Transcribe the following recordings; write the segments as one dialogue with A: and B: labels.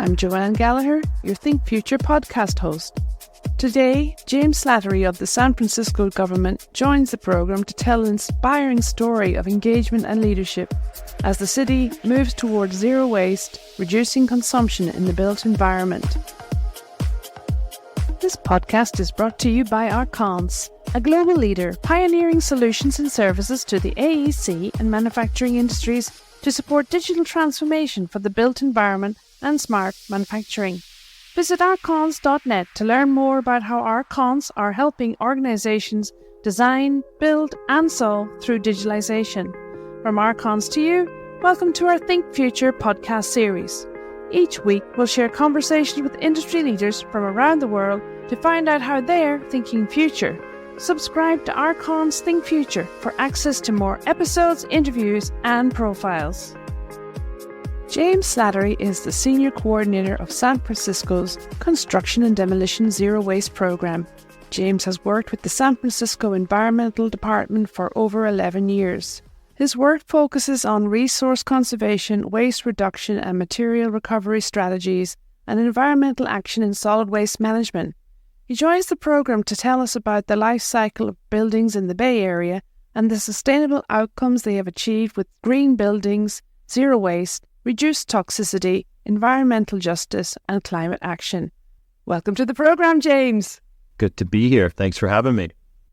A: I'm Joanne Gallagher, your Think.Future podcast host. Today, James Slattery of the San Francisco government joins the programme to tell an inspiring story of engagement and leadership as the city moves towards zero waste, reducing consumption in the built environment. This podcast is brought to you by Arcons, a global leader pioneering solutions and services to the AEC and manufacturing industries to support digital transformation for the built environment and smart manufacturing. Visit arcons.net to learn more about how Arcons are helping organisations design, build and solve through digitalisation. From Arcons to you, welcome to our Think Future podcast series. Each week we'll share conversations with industry leaders from around the world to find out how they're thinking future. Subscribe to Arcons Think Future for access to more episodes, interviews and profiles. James Slattery is the Senior Coordinator of San Francisco's Construction and Demolition Zero Waste Program. James has worked with the San Francisco Environmental Department for over 11 years. His work focuses on resource conservation, waste reduction and material recovery strategies, and environmental action in solid waste management. He joins the program to tell us about the life cycle of buildings in the Bay Area and the sustainable outcomes they have achieved with green buildings, zero waste, reduced toxicity, environmental justice and climate action. Welcome to the program, James.
B: Good to be here. Thanks for having me.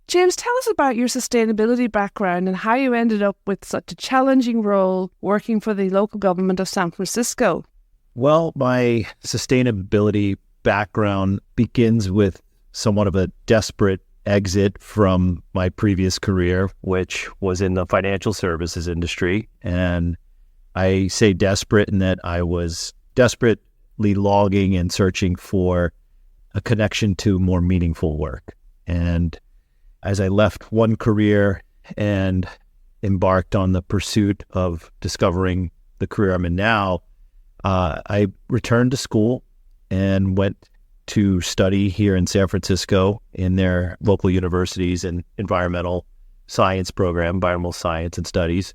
A: James, tell us about your sustainability background and how you ended up with such a challenging role working for the local government of San Francisco.
B: Well, my sustainability background begins with somewhat of a desperate exit from my previous career, which was in the financial services industry. And I say desperate in that I was desperately logging and searching for a connection to more meaningful work. And as I left one career and embarked on the pursuit of discovering the career I'm in now, I returned to school and went to study here in San Francisco in their local universities and environmental science program, environmental science and studies.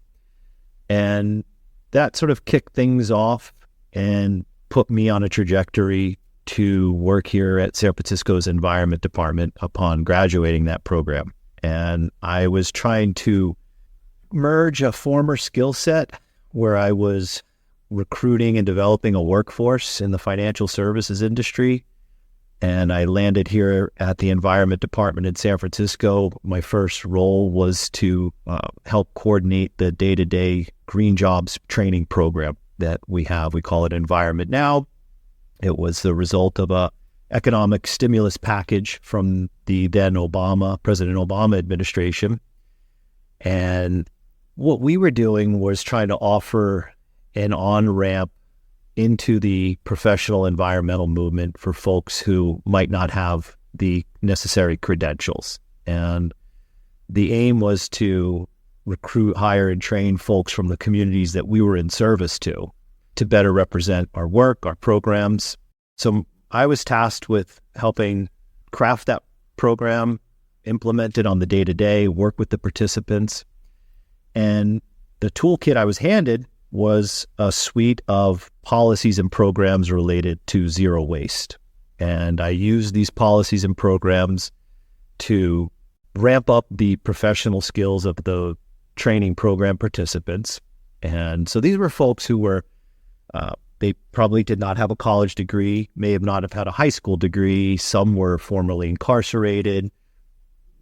B: And that sort of kicked things off and put me on a trajectory to work here at San Francisco's Environment Department upon graduating that program. And I was trying to merge a former skill set where I was recruiting and developing a workforce in the financial services industry. And I landed here at the Environment Department in San Francisco. My first role was to help coordinate the day-to-day green jobs training program that we have. We call it Environment Now. It was the result of a economic stimulus package from the then President Obama administration. And what we were doing was trying to offer an on-ramp into the professional environmental movement for folks who might not have the necessary credentials. And the aim was to recruit, hire, and train folks from the communities that we were in service to better represent our work, our programs. So I was tasked with helping craft that program, implement it on the day-to-day, work with the participants. And the toolkit I was handed was a suite of policies and programs related to zero waste. And I used these policies and programs to ramp up the professional skills of the training program participants. And so these were folks who were, they probably did not have a college degree, may have not have had a high school degree. Some were formerly incarcerated.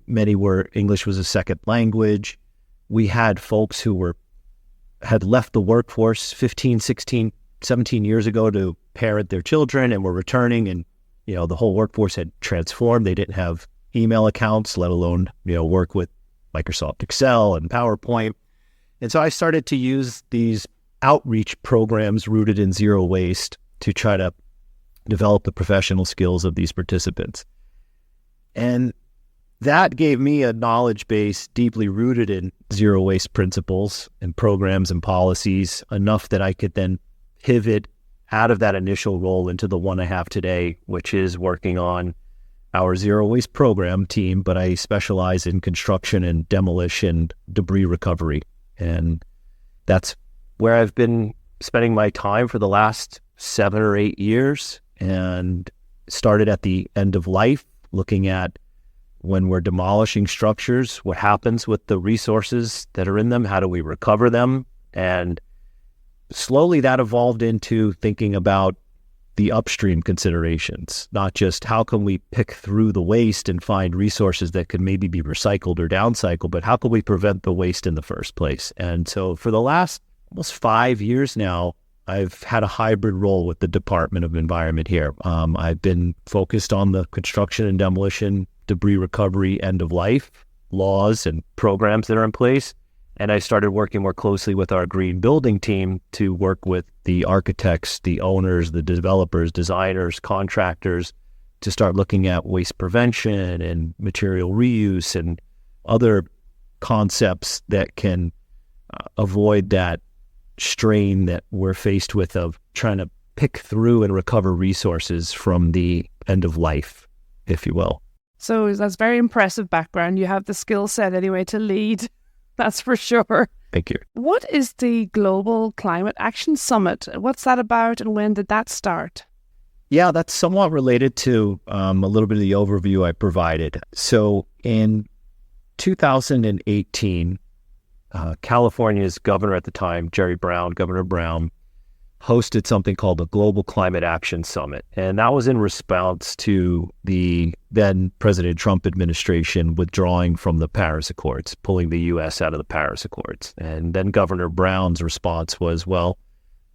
B: Many were English was a second language. We had folks who had left the workforce 15, 16, 17 years ago to parent their children and were returning, and the whole workforce had transformed. They didn't have email accounts, let alone work with Microsoft Excel and PowerPoint. And so I started to use these outreach programs rooted in zero waste to try to develop the professional skills of these participants. And that gave me a knowledge base deeply rooted in zero waste principles and programs and policies, enough that I could then pivot out of that initial role into the one I have today, which is working on our zero waste program team, but I specialize in construction and demolition, debris recovery. And that's where I've been spending my time for the last 7 or 8 years, and started at the end of life, looking at when we're demolishing structures, what happens with the resources that are in them, how do we recover them? And slowly that evolved into thinking about the upstream considerations, not just how can we pick through the waste and find resources that could maybe be recycled or downcycled, but how can we prevent the waste in the first place? And so for the last almost 5 years now, I've had a hybrid role with the Department of Environment here. I've been focused on the construction and demolition, debris recovery, end of life laws and programs that are in place. And I started working more closely with our green building team to work with the architects, the owners, the developers, designers, contractors to start looking at waste prevention and material reuse and other concepts that can avoid that strain that we're faced with of trying to pick through and recover resources from the end of life, if you will.
A: So that's very impressive background. You have the skill set anyway to lead. That's for sure.
B: Thank you.
A: What is the Global Climate Action Summit? What's that about and when did that start?
B: Yeah, that's somewhat related to a little bit of the overview I provided. So in 2018, California's governor at the time, Governor Brown, hosted something called the Global Climate Action Summit. And that was in response to the then President Trump administration withdrawing from the Paris Accords, pulling the U.S. out of the Paris Accords. And then Governor Brown's response was, well,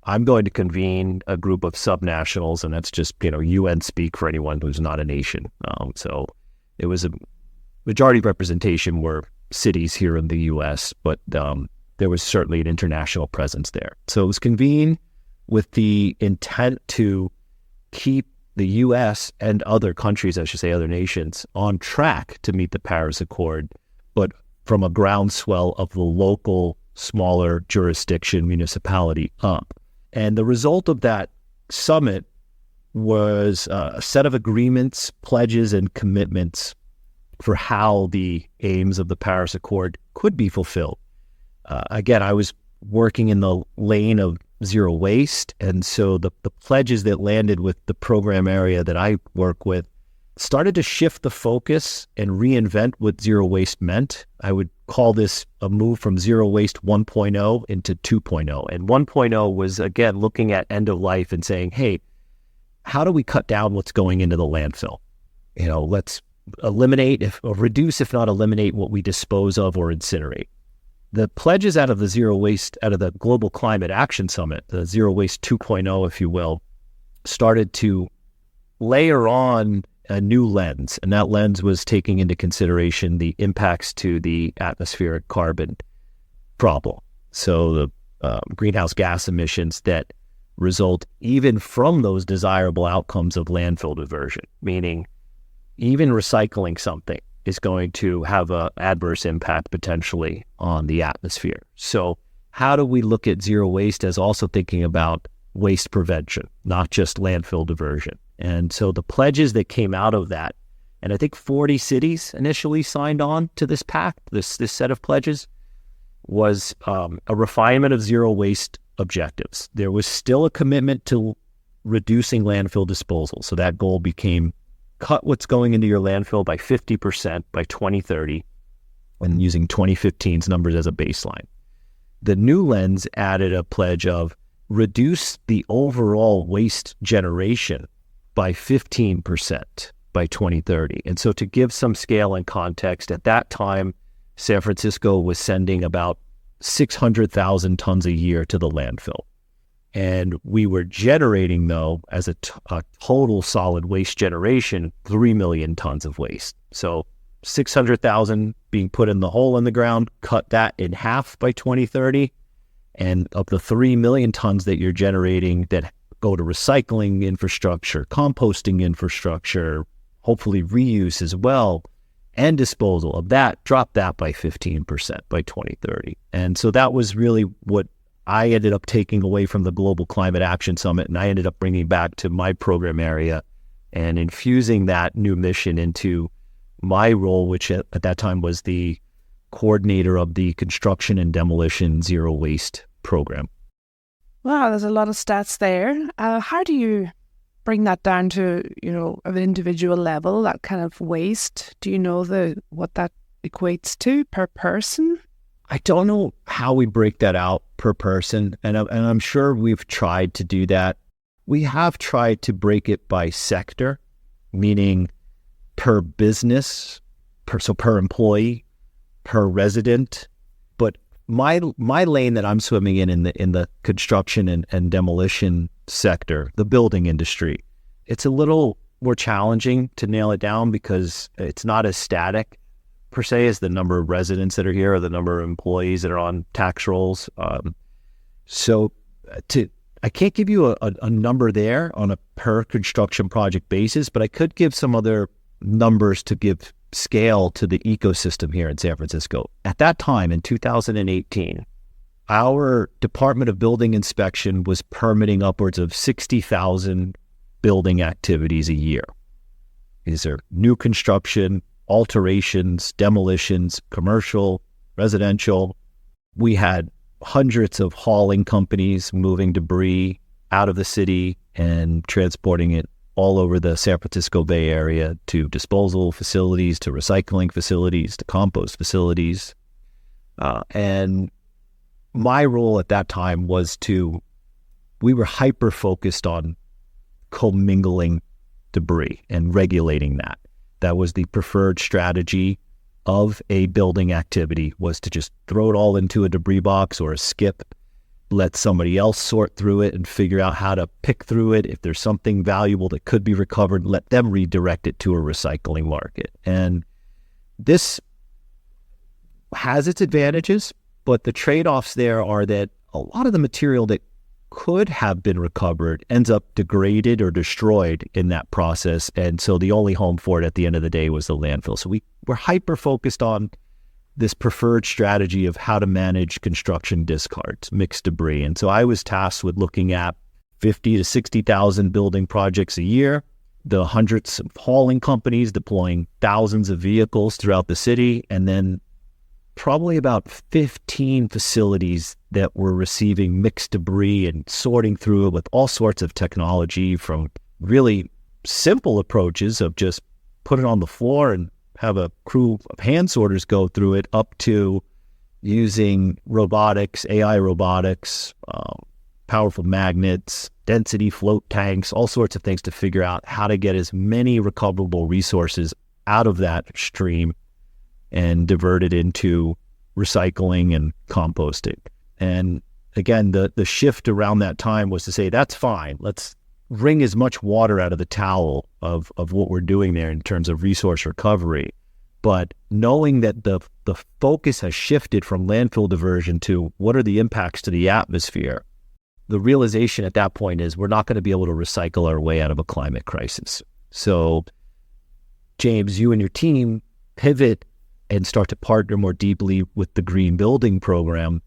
B: I'm going to convene a group of subnationals, and that's just, UN speak for anyone who's not a nation. So it was a majority representation were cities here in the U.S., but there was certainly an international presence there. So it was convened with the intent to keep the U.S. and other countries, I should say other nations, on track to meet the Paris Accord, but from a groundswell of the local, smaller jurisdiction, municipality up. And the result of that summit was a set of agreements, pledges, and commitments for how the aims of the Paris Accord could be fulfilled. Again, I was working in the lane of zero waste, and so the pledges that landed with the program area that I work with started to shift the focus and reinvent what zero waste meant. I would call this a move from zero waste 1.0 into 2.0. And 1.0 was, again, looking at end of life and saying, hey, how do we cut down what's going into the landfill? Let's eliminate, reduce, if not eliminate, what we dispose of or incinerate. The pledges out of the Global Climate Action Summit, the Zero Waste 2.0, if you will, started to layer on a new lens. And that lens was taking into consideration the impacts to the atmospheric carbon problem. So the greenhouse gas emissions that result even from those desirable outcomes of landfill diversion, meaning even recycling something is going to have an adverse impact potentially on the atmosphere. So how do we look at zero waste as also thinking about waste prevention, not just landfill diversion? And so the pledges that came out of that, and I think 40 cities initially signed on to this pact, this set of pledges, was a refinement of zero waste objectives. There was still a commitment to reducing landfill disposal. So that goal became cut what's going into your landfill by 50% by 2030, and using 2015's numbers as a baseline. The new lens added a pledge of reduce the overall waste generation by 15% by 2030. And so to give some scale and context, at that time, San Francisco was sending about 600,000 tons a year to the landfill. And we were generating, though, as a total solid waste generation, 3 million tons of waste. So 600,000 being put in the hole in the ground, cut that in half by 2030. And of the 3 million tons that you're generating that go to recycling infrastructure, composting infrastructure, hopefully reuse as well, and disposal of that, drop that by 15% by 2030. And so that was really what I ended up taking away from the Global Climate Action Summit, and I ended up bringing back to my program area and infusing that new mission into my role, which at that time was the coordinator of the Construction and Demolition Zero Waste Program.
A: Wow, there's a lot of stats there. How do you bring that down to, an individual level, that kind of waste? Do you know what that equates to per person?
B: I don't know how we break that out per person, and I'm sure we've tried to do that. We have tried to break it by sector, meaning per business, per employee, per resident. But my lane that I'm swimming in the construction and demolition sector, the building industry, it's a little more challenging to nail it down because it's not as static per se as the number of residents that are here or the number of employees that are on tax rolls. I can't give you a number there on a per construction project basis, but I could give some other numbers to give scale to the ecosystem here in San Francisco. At that time, in 2018, our Department of Building Inspection was permitting upwards of 60,000 building activities a year. These are new construction, alterations, demolitions, commercial, residential. We had hundreds of hauling companies moving debris out of the city and transporting it all over the San Francisco Bay Area to disposal facilities, to recycling facilities, to compost facilities. And my role at that time was we were hyper-focused on commingling debris and regulating that. That was the preferred strategy of a building activity, was to just throw it all into a debris box or a skip, let somebody else sort through it and figure out how to pick through it. If there's something valuable that could be recovered, let them redirect it to a recycling market. And this has its advantages, but the trade-offs there are that a lot of the material that could have been recovered ends up degraded or destroyed in that process. And so the only home for it at the end of the day was the landfill. So we're hyper-focused on this preferred strategy of how to manage construction discards, mixed debris. And so I was tasked with looking at 50 to 60,000 building projects a year, the hundreds of hauling companies deploying thousands of vehicles throughout the city, and then probably about 15 facilities that were receiving mixed debris and sorting through it with all sorts of technology, from really simple approaches of just put it on the floor and have a crew of hand sorters go through it, up to using robotics, AI robotics, powerful magnets, density float tanks, all sorts of things to figure out how to get as many recoverable resources out of that stream and divert it into recycling and composting. And again, the shift around that time was to say, that's fine. Let's wring as much water out of the towel of what we're doing there in terms of resource recovery. But knowing that the focus has shifted from landfill diversion to what are the impacts to the atmosphere, the realization at that point is we're not going to be able to recycle our way out of a climate crisis. So, James, you and your team pivot and start to partner more deeply with the Green Building Program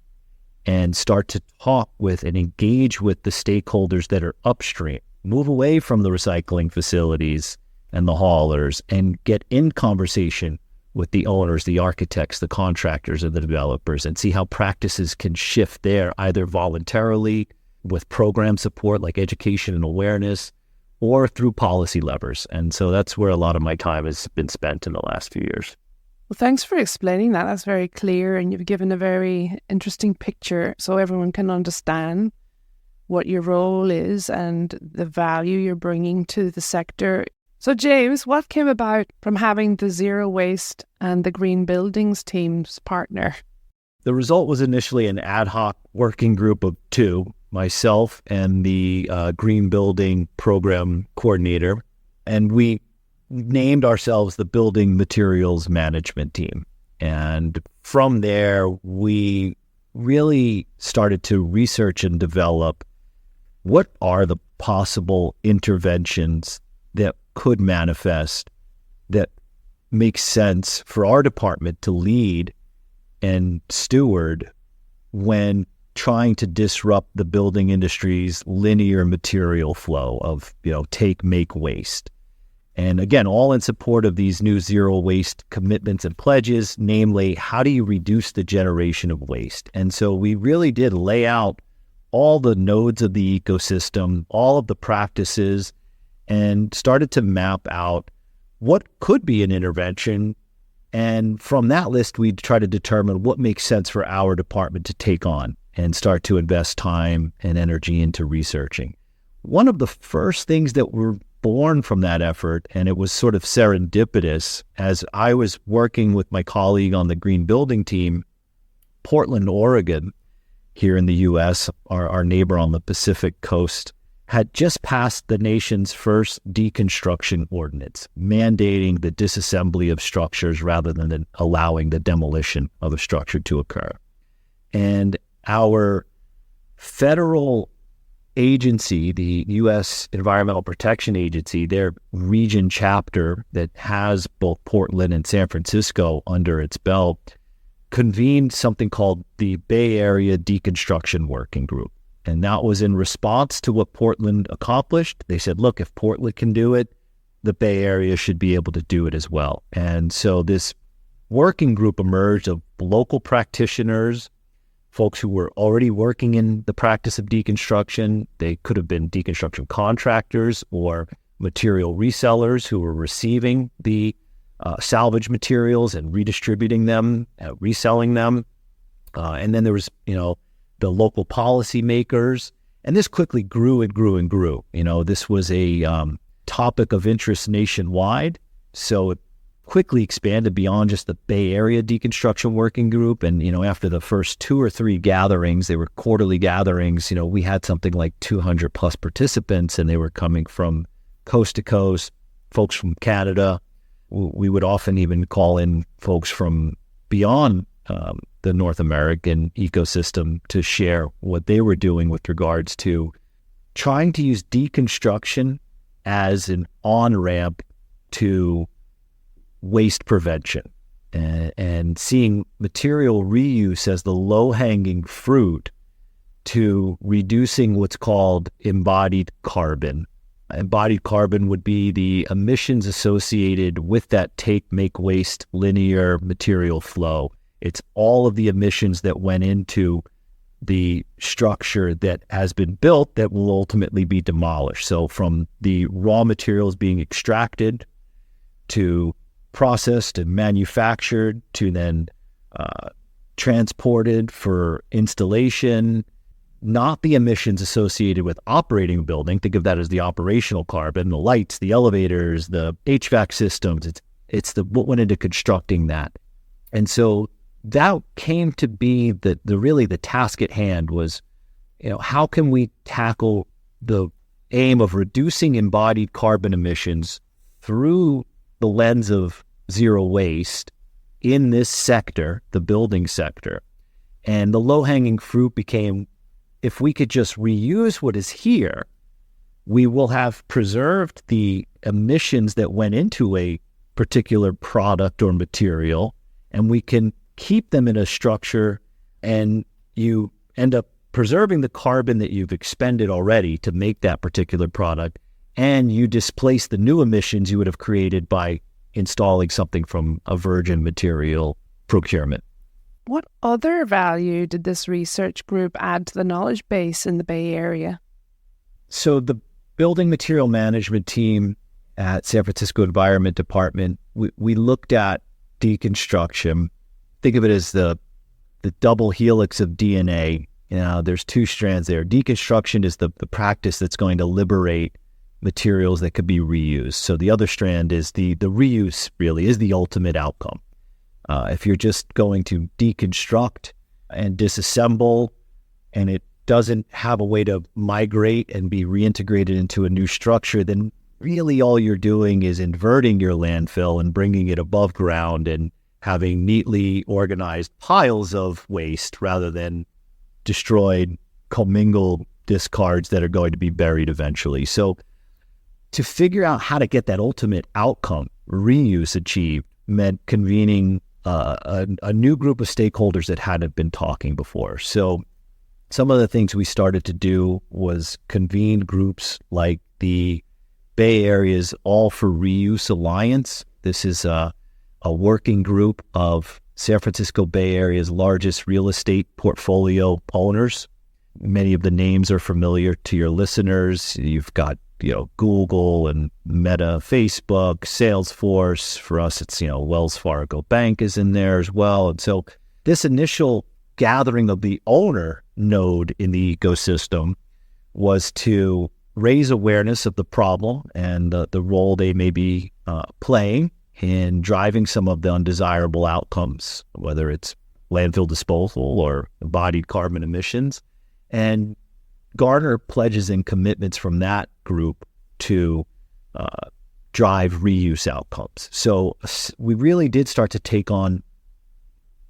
B: and start to talk with and engage with the stakeholders that are upstream, move away from the recycling facilities and the haulers, and get in conversation with the owners, the architects, the contractors, and the developers, and see how practices can shift there, either voluntarily with program support like education and awareness, or through policy levers. And so that's where a lot of my time has been spent in the last few years.
A: Well, thanks for explaining that. That's very clear, and you've given a very interesting picture so everyone can understand what your role is and the value you're bringing to the sector. So, James, what came about from having the Zero Waste and the Green Buildings teams partner?
B: The result was initially an ad hoc working group of two, myself and the Green Building Program coordinator, and we named ourselves the Building Materials Management Team. And from there, we really started to research and develop what are the possible interventions that could manifest that make sense for our department to lead and steward when trying to disrupt the building industry's linear material flow of, take, make, waste. And again, all in support of these new zero waste commitments and pledges, namely, how do you reduce the generation of waste? And so we really did lay out all the nodes of the ecosystem, all of the practices, and started to map out what could be an intervention. And from that list, we try to determine what makes sense for our department to take on and start to invest time and energy into researching. One of the first things that were born from that effort, and it was sort of serendipitous, as I was working with my colleague on the green building team, Portland, Oregon, here in the U.S., our neighbor on the Pacific coast, had just passed the nation's first deconstruction ordinance, mandating the disassembly of structures rather than allowing the demolition of a structure to occur. And our federal agency, the U.S. Environmental Protection Agency, their region chapter that has both Portland and San Francisco under its belt, convened something called the Bay Area Deconstruction Working Group. And that was in response to what Portland accomplished. They said, look, if Portland can do it, the Bay Area should be able to do it as well. And so this working group emerged of local practitioners, folks who were already working in the practice of deconstruction. They could have been deconstruction contractors or material resellers who were receiving the salvage materials and redistributing them, reselling them. And then there was, the local policy makers. And this quickly grew and grew and grew. This was a topic of interest nationwide. So it quickly expanded beyond just the Bay Area Deconstruction Working Group. And, after the first 2 or 3 gatherings, they were quarterly gatherings, we had something like 200 plus participants, and they were coming from coast to coast, folks from Canada. We would often even call in folks from beyond the North American ecosystem to share what they were doing with regards to trying to use deconstruction as an on-ramp to waste prevention and seeing material reuse as the low-hanging fruit to reducing what's called embodied carbon. Embodied carbon would be the emissions associated with that take, make, waste linear material flow. It's all of the emissions that went into the structure that has been built that will ultimately be demolished. So from the raw materials being extracted to processed and manufactured to then transported for installation, not the emissions associated with operating a building. Think of that as the operational carbon, the lights, the elevators, the HVAC systems. It's what went into constructing that. And so that came to be the task at hand was, how can we tackle the aim of reducing embodied carbon emissions through the lens of zero waste in this sector, the building sector. And the low-hanging fruit became, if we could just reuse what is here, we will have preserved the emissions that went into a particular product or material, and we can keep them in a structure, and you end up preserving the carbon that you've expended already to make that particular product, and you displace the new emissions you would have created by installing something from a virgin material procurement.
A: What other value did this research group add to the knowledge base in the Bay Area?
B: So the building material management team at San Francisco Environment Department, we looked at deconstruction. Think of it as the double helix of DNA. There's 2 strands there. Deconstruction is the practice that's going to liberate materials that could be reused. So the other strand is the reuse really is the ultimate outcome. If you're just going to deconstruct and disassemble and it doesn't have a way to migrate and be reintegrated into a new structure, then really all you're doing is inverting your landfill and bringing it above ground and having neatly organized piles of waste rather than destroyed, commingled discards that are going to be buried eventually. So to figure out how to get that ultimate outcome, reuse achieved, meant convening a new group of stakeholders that hadn't been talking before. So some of the things we started to do was convene groups like the Bay Area's All for Reuse Alliance. This is a working group of San Francisco Bay Area's largest real estate portfolio owners. many of the names are familiar to your listeners. You've got, Google and Meta, Facebook, Salesforce. For us, it's, Wells Fargo Bank is in there as well. And so this initial gathering of the owner node in the ecosystem was to raise awareness of the problem and the role they may be playing in driving some of the undesirable outcomes, whether it's landfill disposal or embodied carbon emissions, and garner pledges and commitments from that group to drive reuse outcomes. So we really did start to take on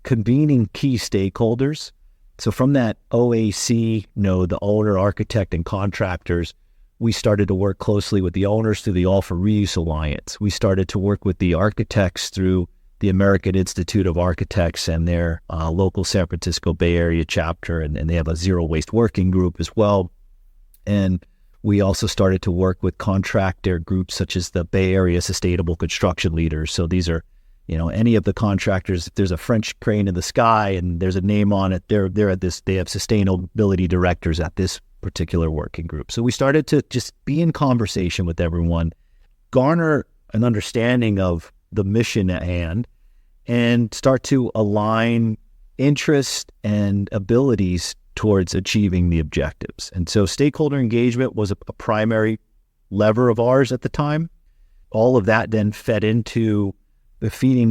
B: convening key stakeholders. So from that OAC node, the owner, architect, and contractors, we started to work closely with the owners through the All for Reuse Alliance. We started to work with the architects through the American Institute of Architects and their local San Francisco Bay Area chapter, and they have a zero waste working group as well. And we also started to work with contractor groups such as the Bay Area Sustainable Construction Leaders. So these are, any of the contractors. If there's a French crane in the sky and there's a name on it, they're at this. They have sustainability directors at this particular working group. So we started to just be in conversation with everyone, garner an understanding of the mission at hand, and start to align interest and abilities towards achieving the objectives. And so stakeholder engagement was a primary lever of ours at the time. All of that then feeding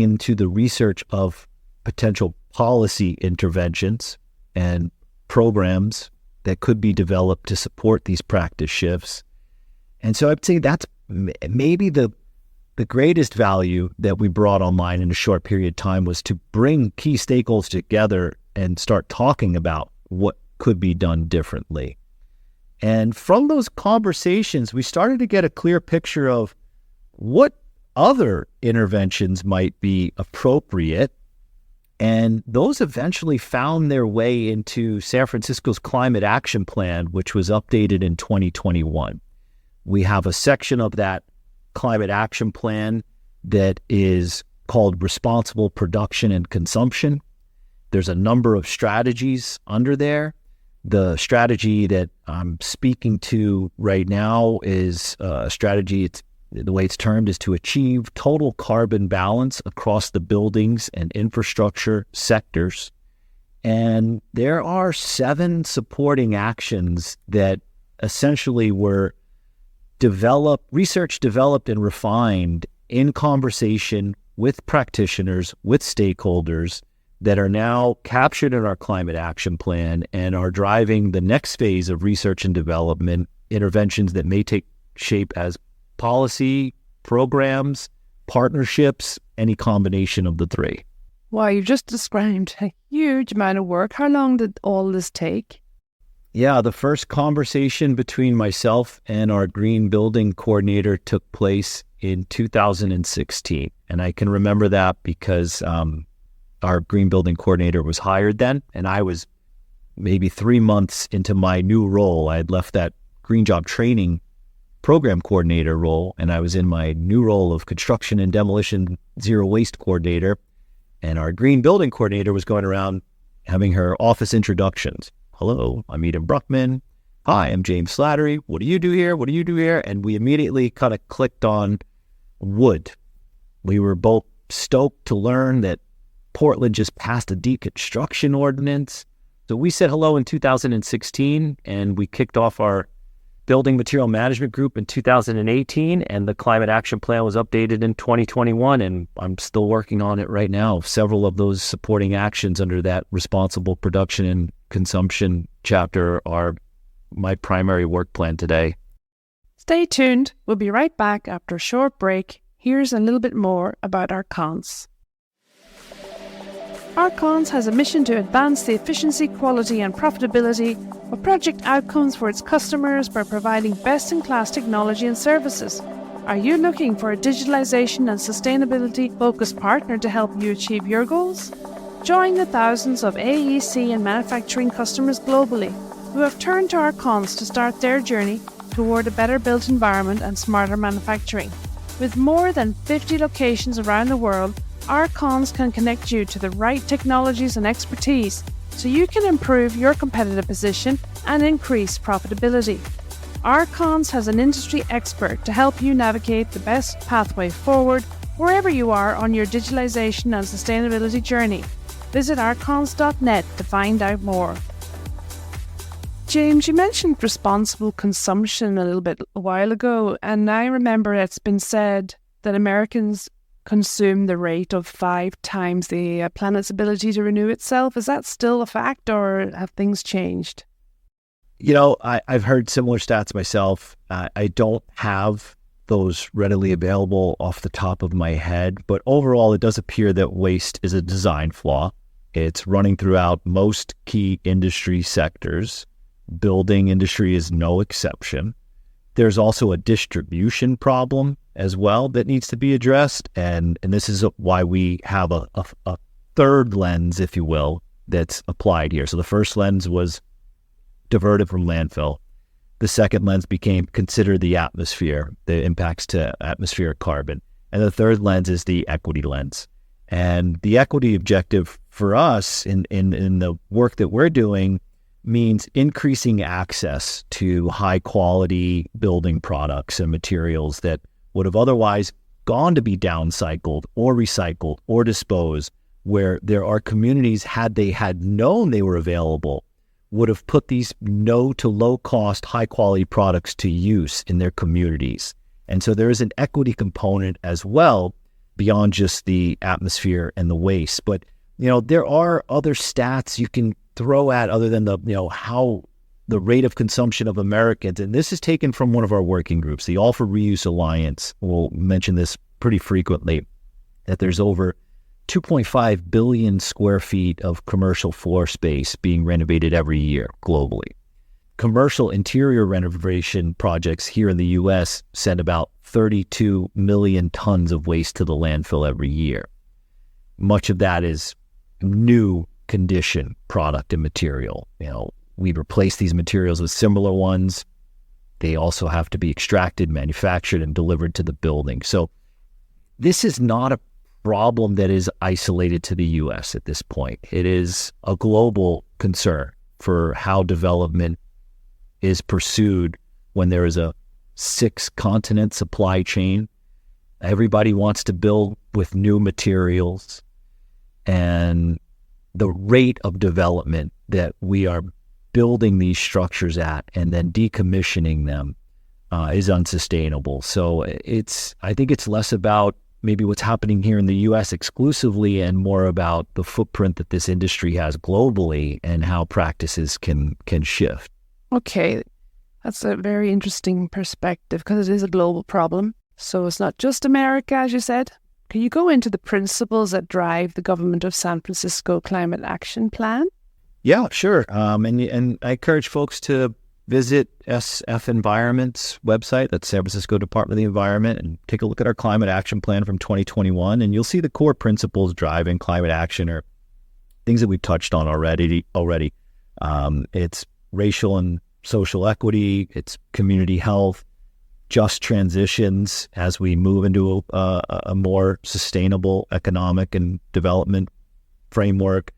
B: into the research of potential policy interventions and programs that could be developed to support these practice shifts. And so I'd say that's maybe the greatest value that we brought online in a short period of time, was to bring key stakeholders together and start talking about what could be done differently. And from those conversations, we started to get a clear picture of what other interventions might be appropriate. And those eventually found their way into San Francisco's Climate Action Plan, which was updated in 2021. We have a section of that Climate Action Plan that is called Responsible Production and Consumption. There's a number of strategies under there. The strategy that I'm speaking to right now is a strategy, the way it's termed, is to achieve total carbon balance across the buildings and infrastructure sectors. And there are 7 supporting actions that essentially were research developed and refined in conversation with practitioners, with stakeholders, that are now captured in our Climate Action Plan and are driving the next phase of research and development interventions that may take shape as policy, programs, partnerships, any combination of the 3.
A: Wow, you've just described a huge amount of work. How long did all this take?
B: Yeah, the first conversation between myself and our green building coordinator took place in 2016. And I can remember that because our green building coordinator was hired then, and I was maybe 3 months into my new role. I had left that green job training program coordinator role, and I was in my new role of construction and demolition zero waste coordinator. And our green building coordinator was going around having her office introductions. Hello, I'm Eden Bruckman. Hi, I'm James Slattery. What do you do here? What do you do here? And we immediately kind of clicked on wood. We were both stoked to learn that Portland just passed a deconstruction ordinance. So we said hello in 2016, and we kicked off our building material management group in 2018, and the Climate Action Plan was updated in 2021, and I'm still working on it right now. Several of those supporting actions under that responsible production and consumption chapter are my primary work plan today.
A: Stay tuned. We'll be right back after a short break. Here's a little bit more about Arcons. Arcons has a mission to advance the efficiency, quality and profitability of project outcomes for its customers by providing best-in-class technology and services. Are you looking for a digitalization and sustainability-focused partner to help you achieve your goals? Join the thousands of AEC and manufacturing customers globally who have turned to Arcons to start their journey toward a better built environment and smarter manufacturing. With more than 50 locations around the world, Arcons can connect you to the right technologies and expertise so you can improve your competitive position and increase profitability. Archons has an industry expert to help you navigate the best pathway forward wherever you are on your digitalization and sustainability journey. Visit archons.net to find out more. James, you mentioned responsible consumption a while ago, and I remember it's been said that Americans consume the rate of 5 times the planet's ability to renew itself. Is that still a fact, or have things changed?
B: I've heard similar stats myself. I don't have those readily available off the top of my head, but overall it does appear that waste is a design flaw. It's running throughout most key industry sectors. Building industry is no exception. There's also a distribution problem as well that needs to be addressed, and this is why we have a third lens, if you will, that's applied here. So the first lens was diverted from landfill. The second lens became consider the atmosphere, the impacts to atmospheric carbon. And the third lens is the equity lens. And the equity objective for us in the work that we're doing means increasing access to high quality building products and materials that would have otherwise gone to be downcycled or recycled or disposed, where there are communities, had they had known they were available, would have put these no to low cost, high quality products to use in their communities. And so there is an equity component as well beyond just the atmosphere and the waste. But, there are other stats you can throw at other than how the rate of consumption of Americans, and this is taken from one of our working groups, the All for Reuse Alliance. We'll mention this pretty frequently, that there's over 2.5 billion square feet of commercial floor space being renovated every year globally. Commercial interior renovation projects here in the U.S. send about 32 million tons of waste to the landfill every year. Much of that is new condition product and material. We replace these materials with similar ones. They also have to be extracted, manufactured, and delivered to the building. So this is not a problem that is isolated to the U.S. at this point. It is a global concern for how development is pursued when there is a 6-continent supply chain. Everybody wants to build with new materials, and the rate of development that we are building these structures at and then decommissioning them is unsustainable. So I think it's less about maybe what's happening here in the U.S. exclusively and more about the footprint that this industry has globally and how practices can shift.
A: Okay, that's a very interesting perspective because it is a global problem. So it's not just America, as you said. Can you go into the principles that drive the government of San Francisco Climate Action Plan?
B: Yeah, sure. And I encourage folks to visit SF Environment's website, that's San Francisco Department of the Environment, and take a look at our Climate Action Plan from 2021. And you'll see the core principles driving climate action are things that we've touched on already. It's racial and social equity, it's community health, just transitions as we move into a more sustainable economic and development framework.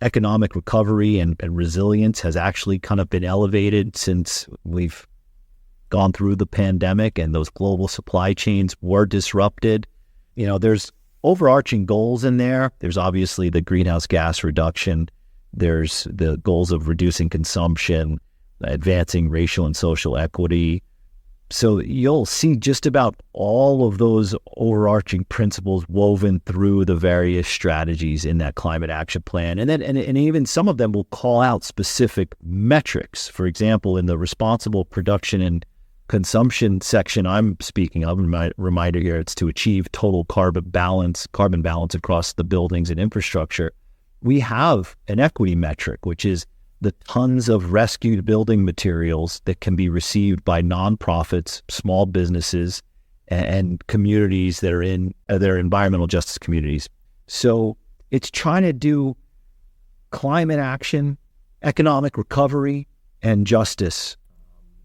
B: Economic recovery and resilience has actually kind of been elevated since we've gone through the pandemic and those global supply chains were disrupted. There's overarching goals in there. There's obviously the greenhouse gas reduction. There's the goals of reducing consumption, advancing racial and social equity. So you'll see just about all of those overarching principles woven through the various strategies in that climate action plan. And then and even some of them will call out specific metrics. For example, in the responsible production and consumption section I'm speaking of, my reminder here, it's to achieve total carbon balance across the buildings and infrastructure. We have an equity metric, which is the tons of rescued building materials that can be received by nonprofits, small businesses, and communities that are in their environmental justice communities. So it's trying to do climate action, economic recovery, and justice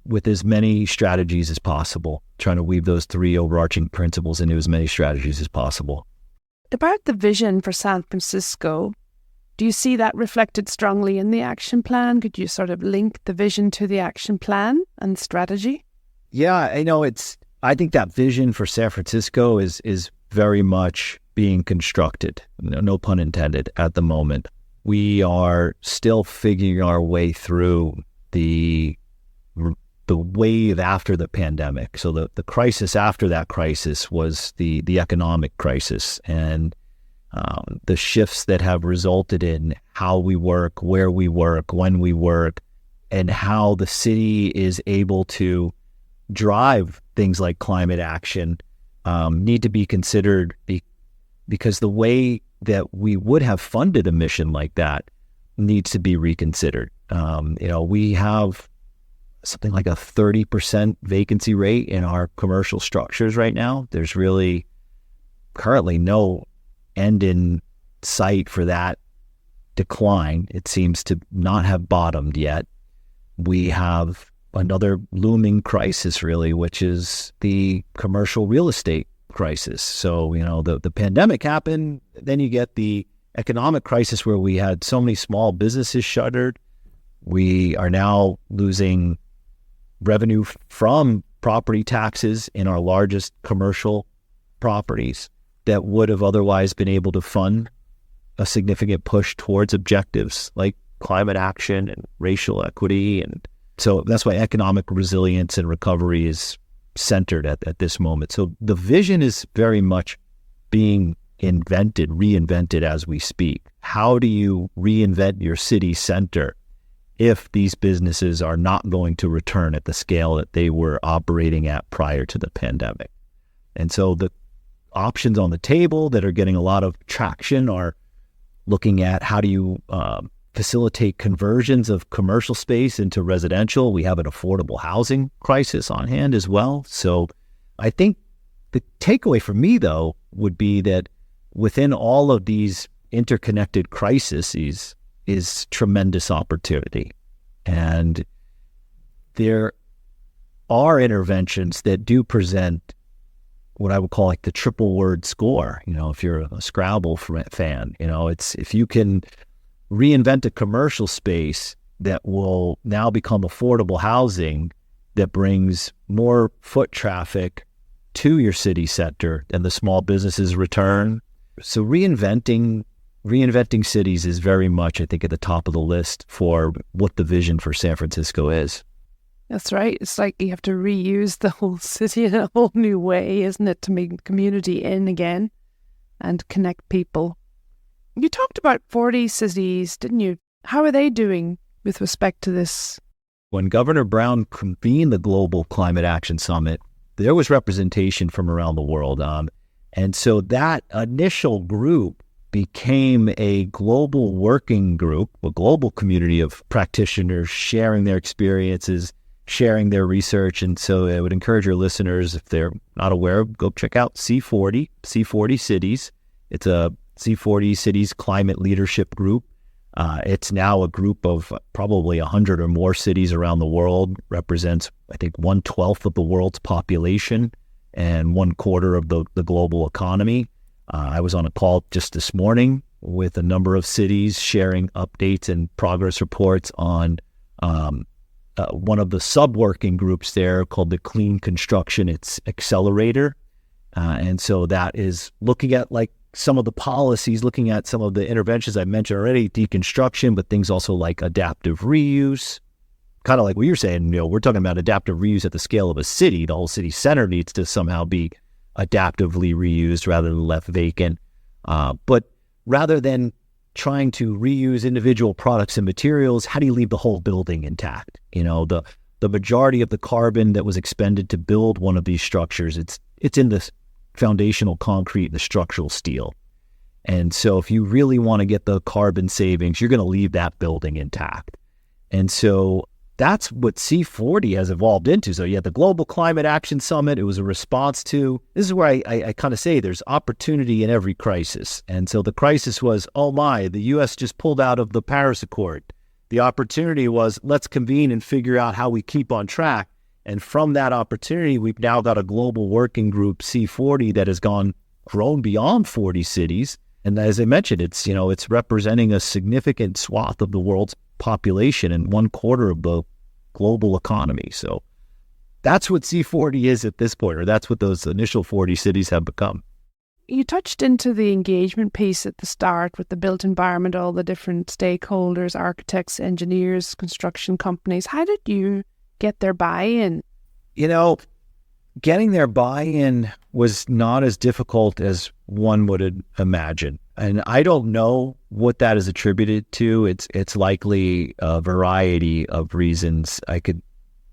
B: with as many strategies as possible, trying to weave those three overarching principles into as many strategies as possible.
A: About the vision for San Francisco, Do you see that reflected strongly in the action plan? Could you sort of link the vision to the action plan and strategy?
B: Yeah, I think that vision for San Francisco is very much being constructed, no pun intended, at the moment. We are still figuring our way through the wave after the pandemic. So the crisis after that crisis was the economic crisis, and the shifts that have resulted in how we work, where we work, when we work, and how the city is able to drive things like climate action need to be considered because the way that we would have funded a mission like that needs to be reconsidered. We have something like a 30% vacancy rate in our commercial structures right now. There's really currently no end in sight for that decline. It seems to not have bottomed yet. We have another looming crisis, really, which is the commercial real estate crisis. So, the pandemic happened, then you get the economic crisis where we had so many small businesses shuttered. We are now losing revenue from property taxes in our largest commercial properties that would have otherwise been able to fund a significant push towards objectives like climate action and racial equity. And so that's why economic resilience and recovery is centered at this moment. So the vision is very much being reinvented as we speak. How do you reinvent your city center if these businesses are not going to return at the scale that they were operating at prior to the pandemic? And so the options on the table that are getting a lot of traction are looking at how do you facilitate conversions of commercial space into residential. We have an affordable housing crisis on hand as well. So I think the takeaway for me, though, would be that within all of these interconnected crises is tremendous opportunity. And there are interventions that do present what I would call like the triple word score. If you're a Scrabble fan, it's if you can reinvent a commercial space that will now become affordable housing that brings more foot traffic to your city center and the small businesses return. So reinventing cities is very much, I think, at the top of the list for what the vision for San Francisco is.
A: That's right. It's like you have to reuse the whole city in a whole new way, isn't it, to make the community in again and connect people. You talked about 40 cities, didn't you? How are they doing with respect to this?
B: When Governor Brown convened the Global Climate Action Summit, there was representation from around the world. And so that initial group became a global working group, a global community of practitioners sharing their experiences, sharing their research. And so I would encourage your listeners, if they're not aware, go check out C40 Cities. It's a C40 Cities Climate Leadership Group. It's now a group of probably 100 or more cities around the world, represents, I think, 1/12 of the world's population and 1/4 of the global economy. I was on a call just this morning with a number of cities sharing updates and progress reports on one of the sub-working groups there called the Clean Construction Accelerator. And so that is looking at like some of the policies, looking at some of the interventions I mentioned already, deconstruction, but things also like adaptive reuse. Kind of like what you're saying, we're talking about adaptive reuse at the scale of a city. The whole city center needs to somehow be adaptively reused rather than left vacant. But rather than trying to reuse individual products and materials, how do you leave the whole building intact? The majority of the carbon that was expended to build one of these structures, it's in the foundational concrete, the structural steel. And so if you really want to get the carbon savings, you're going to leave that building intact. And so that's what C40 has evolved into. So you had the Global Climate Action Summit. It was a response to, this is where I kind of say there's opportunity in every crisis. And so the crisis was, oh my, the U.S. just pulled out of the Paris Accord. The opportunity was, let's convene and figure out how we keep on track. And from that opportunity, we've now got a global working group, C40, that has grown beyond 40 cities And as I mentioned, it's representing a significant swath of the world's population and 1/4 of the global economy. So that's what C40 is at this point, or that's what those initial 40 cities have become.
A: You touched into the engagement piece at the start with the built environment, all the different stakeholders, architects, engineers, construction companies. How did you get their buy-in?
B: Getting their buy-in was not as difficult as one would imagine. And I don't know what that is attributed to. It's likely a variety of reasons. I could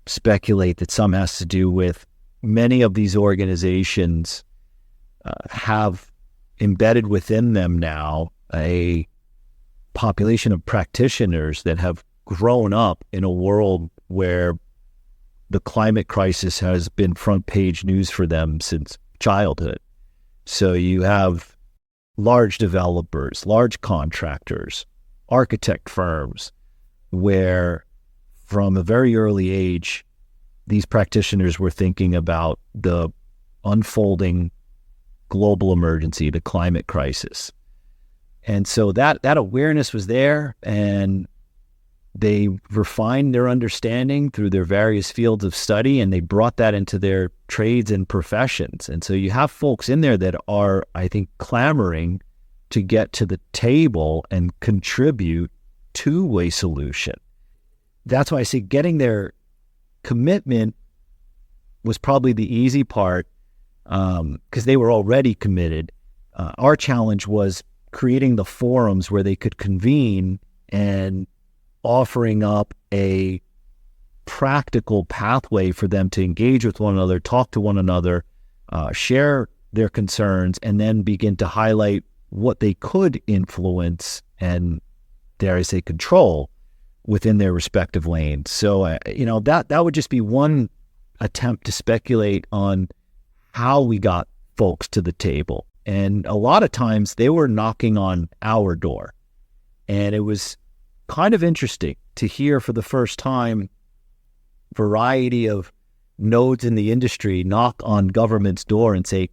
B: speculate that some has to do with many of these organizations have embedded within them now a population of practitioners that have grown up in a world where the climate crisis has been front page news for them since childhood. So you have large developers, large contractors, architect firms, where from a very early age, these practitioners were thinking about the unfolding global emergency, the climate crisis. And so that awareness was there, and they refined their understanding through their various fields of study, and they brought that into their trades and professions. And so you have folks in there that are, I think, clamoring to get to the table and contribute to a solution. That's why I say getting their commitment was probably the easy part, because they were already committed. Our challenge was creating the forums where they could convene and offering up a practical pathway for them to engage with one another, talk to one another, share their concerns, and then begin to highlight what they could influence and, dare I say, control within their respective lanes. So, that would just be one attempt to speculate on how we got folks to the table. And a lot of times they were knocking on our door. And it was kind of interesting to hear for the first time variety of nodes in the industry knock on government's door and say,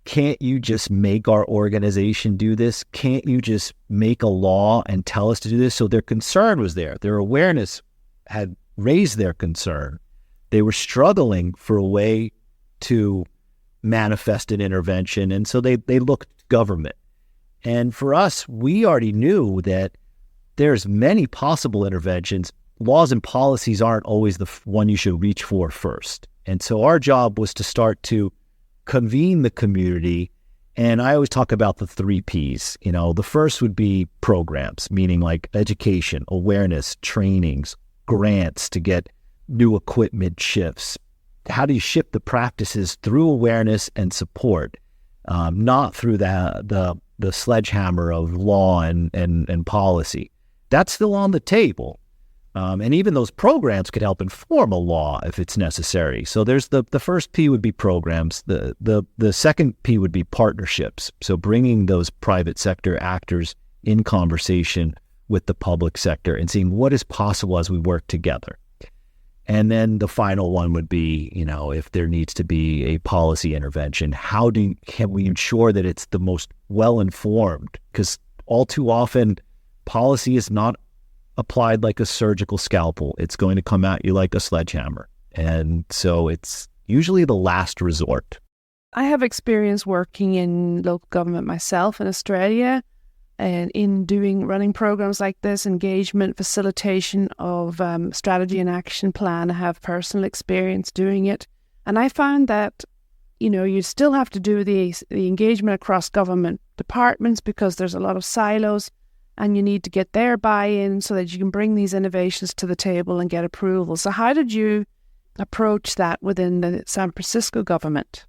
B: can't you just make our organization do this? Can't you just make a law and tell us to do this? So their concern was there. Their awareness had raised their concern. They were struggling for a way to manifest an intervention. And so they looked to government. And for us, we already knew that there's many possible interventions. Laws and policies aren't always the one you should reach for first. And so our job was to start to convene the community. And I always talk about the 3 Ps. The first would be programs, meaning like education, awareness, trainings, grants to get new equipment shifts. How do you shift the practices through awareness and support, not through the sledgehammer of law and policy? That's still on the table. And even those programs could help inform a law if it's necessary. So there's the first P would be programs. The second P would be partnerships. So bringing those private sector actors in conversation with the public sector and seeing what is possible as we work together. And then the final one would be, if there needs to be a policy intervention, can we ensure that it's the most well-informed? Because all too often, policy is not applied like a surgical scalpel. It's going to come at you like a sledgehammer. And so it's usually the last resort.
A: I have experience working in local government myself in Australia, and in running programs like this, engagement, facilitation of strategy and action plan. I have personal experience doing it. And I found that, you still have to do the engagement across government departments because there's a lot of silos, and you need to get their buy-in so that you can bring these innovations to the table and get approval. So how did you approach that within the San Francisco government?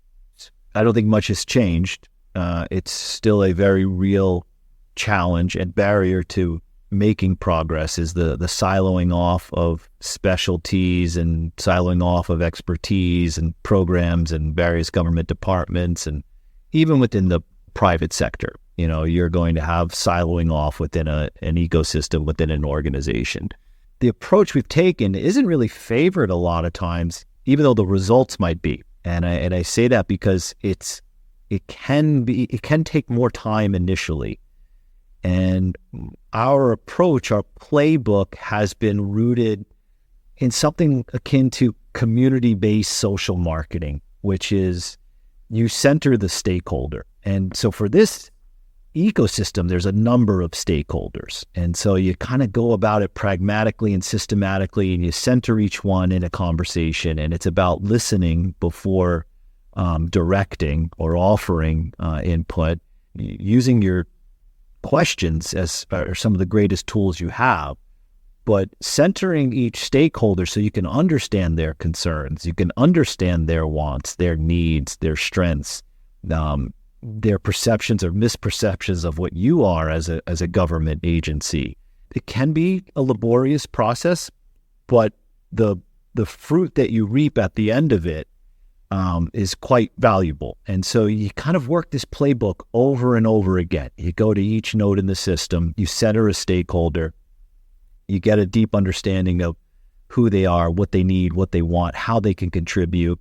B: I don't think much has changed. It's still a very real challenge and barrier to making progress is the siloing off of specialties and siloing off of expertise and programs and various government departments, and even within the private sector. You're going to have siloing off within an ecosystem, within an organization. The approach we've taken isn't really favored a lot of times, even though the results might be. And I say that because it's it can take more time initially. And our approach, our playbook has been rooted in something akin to community-based social marketing, which is you center the stakeholder. And so for this ecosystem, there's a number of stakeholders. And so you kind of go about it pragmatically and systematically, and you center each one in a conversation. And it's about listening before directing or offering input, using your questions as are some of the greatest tools you have, but centering each stakeholder so you can understand their concerns, you can understand their wants, their needs, their strengths, their perceptions or misperceptions of what you are as a government agency. It can be a laborious process, but the fruit that you reap at the end of it is quite valuable. And so you kind of work this playbook over and over again. You go to each node in the system, you center a stakeholder, you get a deep understanding of who they are, what they need, what they want, how they can contribute.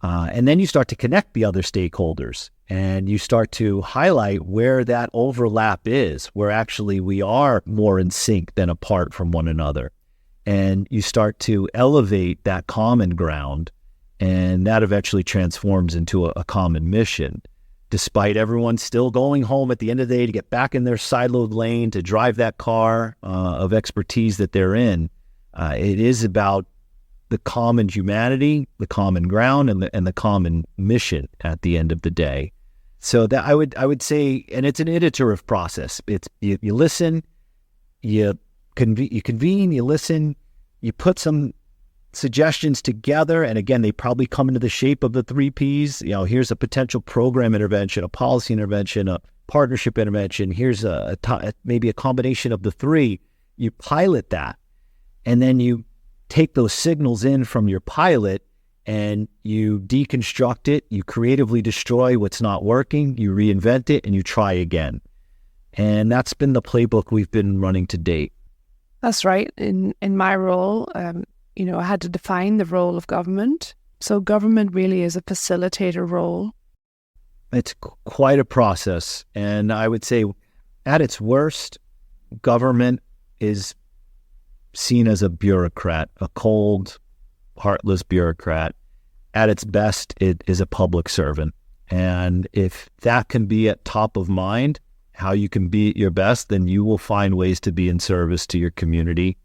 B: And then you start to connect the other stakeholders, and you start to highlight where that overlap is, where actually we are more in sync than apart from one another. And you start to elevate that common ground, and that eventually transforms into a common mission. Despite everyone still going home at the end of the day to get back in their siloed lane, to drive that car of expertise that they're in, it is about the common humanity, the common ground, and the common mission at the end of the day. So that I would say, and it's an iterative process. It's you listen, you convene, you listen, you put some suggestions together, and again, they probably come into the shape of the 3 Ps. Here's a potential program intervention, a policy intervention, a partnership intervention. Here's maybe a combination of the 3. You pilot that, and then you take those signals in from your pilot and you deconstruct it, you creatively destroy what's not working, you reinvent it, and you try again. And that's been the playbook we've been running to date.
A: That's right. In my role, I had to define the role of government. So government really is a facilitator role.
B: It's quite a process. And I would say at its worst, government is seen as a bureaucrat, a cold, heartless bureaucrat. At its best, it is a public servant. And if that can be at top of mind, how you can be at your best, then you will find ways to be in service to your community.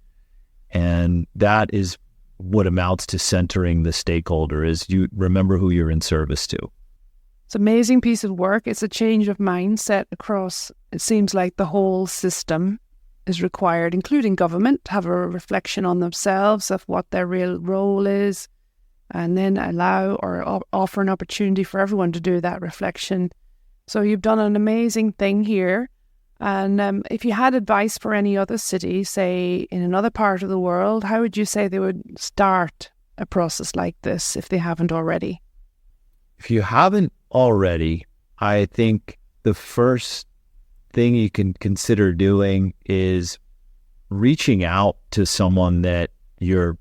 B: And that is what amounts to centering the stakeholder, is you remember who you're in service to.
A: It's an amazing piece of work. It's a change of mindset across, it seems like the whole system is required, including government, to have a reflection on themselves of what their real role is, and then allow or offer an opportunity for everyone to do that reflection. So you've done an amazing thing here. And if you had advice for any other city, say in another part of the world, how would you say they would start a process like this if they haven't already?
B: If you haven't already, I think the first thing you can consider doing is reaching out to someone that you're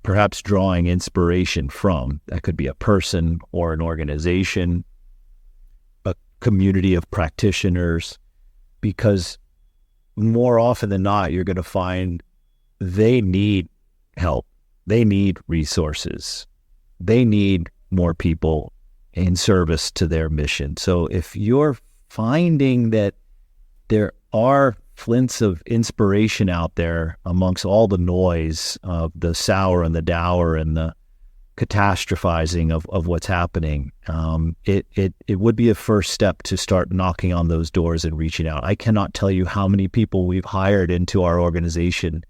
B: perhaps drawing inspiration from. That could be a person or an organization, a community of practitioners, because more often than not, you're going to find they need help. They need resources. They need more people in service to their mission. So if you're finding that there are flints of inspiration out there amongst all the noise of the sour and the dour and the catastrophizing of what's happening, it would be a first step to start knocking on those doors and reaching out. I cannot tell you how many people we've hired into our organization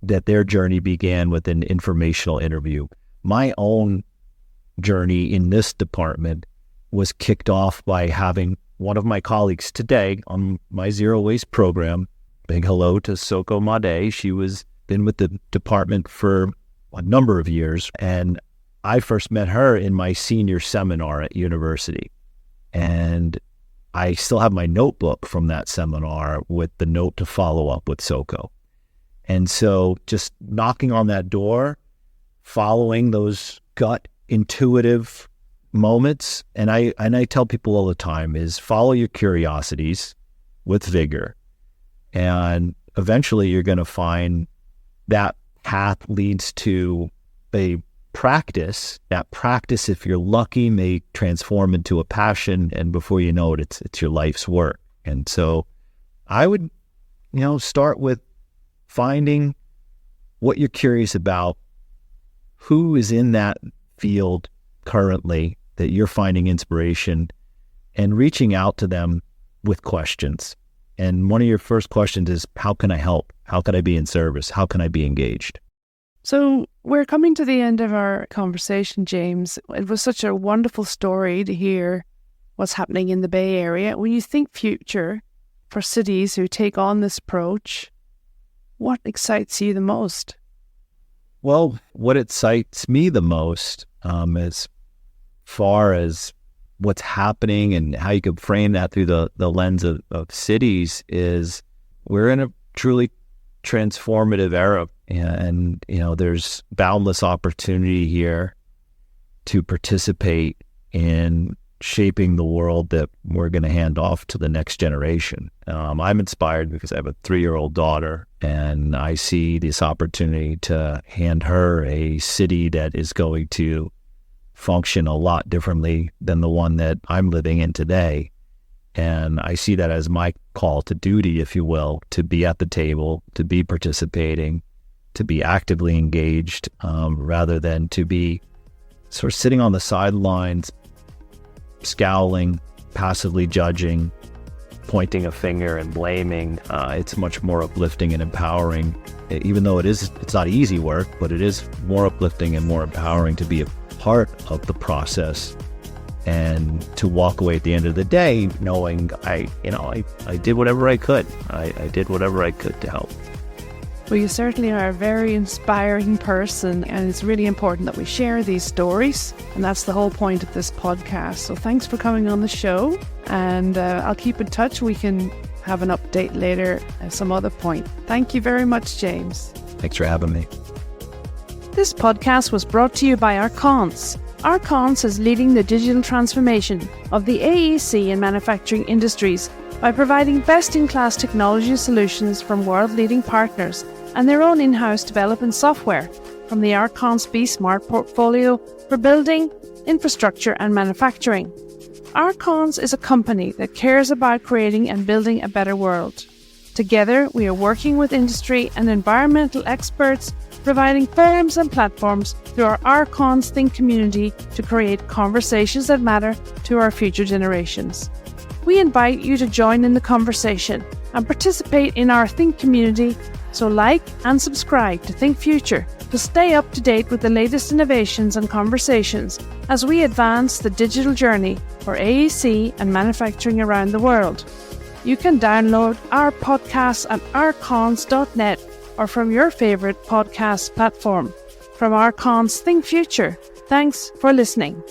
B: that their journey began with an informational interview. My own journey in this department was kicked off by having one of my colleagues today on my zero waste program. Big hello to Soko Made. She was been with the department for a number of years, and I first met her in my senior seminar at university. And I still have my notebook from that seminar with the note to follow up with Soko. And so just knocking on that door, following those gut intuitive moments, and I tell people all the time, is follow your curiosities with vigor, and eventually you're going to find that path leads to a practice. That practice, if you're lucky, may transform into a passion, and before you know it, it's your life's work. And so I would, start with finding what you're curious about, who is in that field currently that you're finding inspiration, and reaching out to them with questions. And one of your first questions is, how can I help? How can I be in service? How can I be engaged?
A: So we're coming to the end of our conversation, James. It was such a wonderful story to hear what's happening in the Bay Area. When you think future for cities who take on this approach, what excites you the most?
B: Well, what excites me the most, as far as what's happening and how you could frame that through the lens of cities, is we're in a truly transformative era, and there's boundless opportunity here to participate in shaping the world that we're going to hand off to the next generation. I'm inspired because I have a 3-year-old daughter, and I see this opportunity to hand her a city that is going to function a lot differently than the one that I'm living in today. And I see that as my call to duty, if you will, to be at the table, to be participating, to be actively engaged, rather than to be sort of sitting on the sidelines, scowling, passively judging, pointing a finger and blaming. It's much more uplifting and empowering, even though it's not easy work, but it is more uplifting and more empowering to be a part of the process, and to walk away at the end of the day knowing I did whatever I could. I did whatever I could to help.
A: Well, you certainly are a very inspiring person, and it's really important that we share these stories, and that's the whole point of this podcast. So thanks for coming on the show, and I'll keep in touch. We can have an update later at some other point. Thank you very much, James.
B: Thanks for having me.
A: This podcast was brought to you by Arcons. Arcons is leading the digital transformation of the AEC and manufacturing industries by providing best-in-class technology solutions from world-leading partners and their own in-house development software from the Arcons Be Smart portfolio for building, infrastructure and manufacturing. Arcons is a company that cares about creating and building a better world. Together, we are working with industry and environmental experts, providing forums and platforms through our Arcons Think community to create conversations that matter to our future generations. We invite you to join in the conversation and participate in our Think community, so like and subscribe to Think.Future to stay up to date with the latest innovations and conversations as we advance the digital journey for AEC and manufacturing around the world. You can download our podcasts at arcons.net or from your favourite podcast platform. From Arcons Think.Future, thanks for listening.